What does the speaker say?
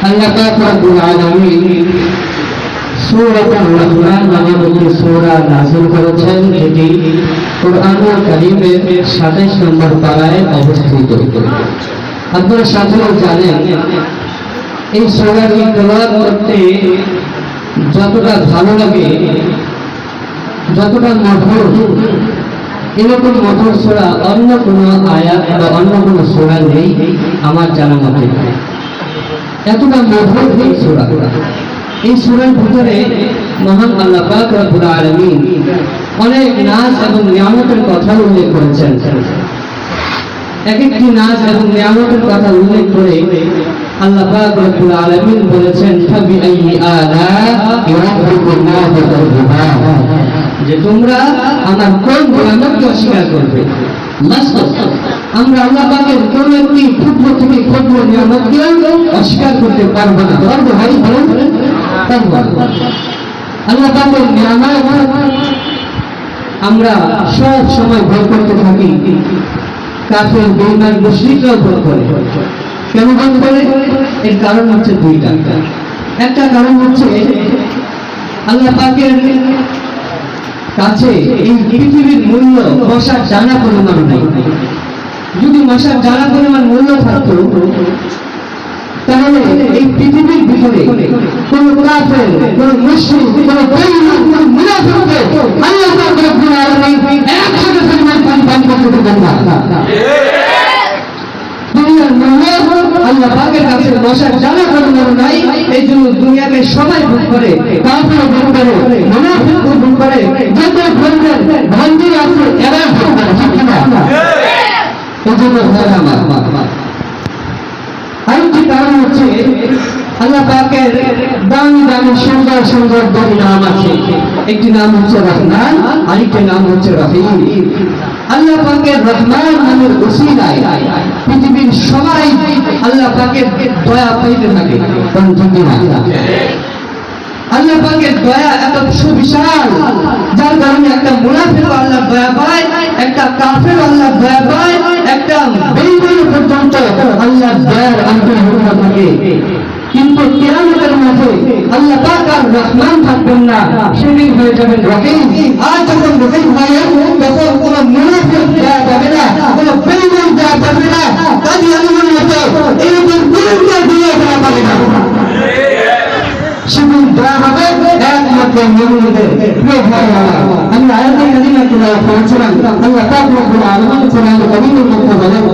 আল্লাহ পাক রব্বুল আলামিন সূরাতুর রহমান নামক একটি সূরা নাযিল করেছেন, যেটি কুরআনুল কারীমের ২৭ নম্বর পারায় অবস্থিত। আপনারা সকলেই জানেন এই সূরাটি তেলাওয়াত করতে যতটা ভালো লাগে, যতটা মধুর, এরকম মধুর সূরা অন্য কোনো আয়াত বা অন্য কোনো সূরা নেই আমার জানা মতে। এতটা মধুর এই সূরা। এই সূরার ভিতরে মহান আল্লাহ পাক রব্বুল আলামিন অনেক নাজ এবং নিয়ামতের কথা উল্লেখ করেছেন। এক একটি নাজ এবং নিয়ামতের কথা উল্লেখ করে আল্লাহ পাক রব্বুল আলামিন বলেছেন, ফাবিআইয়ি আলা'i রাব্বিকুমা তুকাযিবান, যে তোমরা আমার কোন নিয়ামতকে অস্বীকার করবে। আমরা আল্লাহ পাকের কোন একটি ক্ষুদ্র থেকে ক্ষুদ্র নিয়ামতকে অস্বীকার করতে পারবো না। পারবো ভাই? বলেন পারবো। আল্লাহ পাকের নিয়ামত আমরা সব সময় ভোগ করতে থাকি, কাফের বেঈমান মুশরিকরাও ভোগ করে। কেন ভোগ করে? এর কারণ হচ্ছে দুইটা। একটা কারণ হচ্ছে আল্লাহ পাকের কাছে এই পৃথিবীর মূল্য মশার জানা পরিমাণ নাই। যদি মশার জানা পরিমাণ মূল্য থাকতো, তাহলে এই পৃথিবীর ভিতরে কোন কাফের, কোন মুশরিক, কোন বেঈমান, কোন মুনাফিককে আল্লাহ পাক রব্বুল আলামিন একসাথে পরিমাণ পানি পান করতে দিতেন না। দুনিয়ার মূল্য আল্লাহ পাকের কাছে মশার জানা পরিমাণ নাই, এই জন্য দুনিয়াকে সবাই ভোগ করে, কাফেরও ভোগ করে, মুনাফিকও ভোগ করে, যত ধরনের ভণ্ডী আছে এরা ভোগ করে। ঠিক না? এই জন্য আরেকটি কারণ হচ্ছে আল্লাহ পাকের দামি দামি সুন্দর সুন্দর দুই নাম আছে। একটি নাম হচ্ছে রহমান, আরেকটি নাম হচ্ছে রহিম। আল্লাহ পাকের রহমান নামের ওসিলায় পৃথিবীর সবাই আল্লাহ পাকের দয়া পাইতে থাকে। আল্লাহ পাকের দয়া এত সুবিশাল, যার কারণে একটা মুনাফিক আল্লাহ দয়া পায়, একটা কাফের আল্লাহ দয়া পায়, একটা বেঈমান পর্যন্ত আল্লাহ দয়ার আন্তরিকতা থাকে। কিন্তু কিয়ামতের মাঠে আল্লাহ পাক আর রহমান থাকবেন না, সেদিন হয়ে যাবেন রহিম। আর যখন রহিম হয়, তখন কোনো মুনাফিক দয়া পাবে না, কোনো বেঈমান দয়া পাবে না, কাজী আলিমের মতো এরকম গুরুত্ব দিয়ে দয়া পাবে না। সেদিন দয়া হবে একমাত্র মুমিনদের। আমি আয়াতে কারিমা তেলাওয়াত করেছিলাম। আল্লাহ পাক রব্বুল আলামিন কোরআনুল কারীমের মধ্যে বলেন,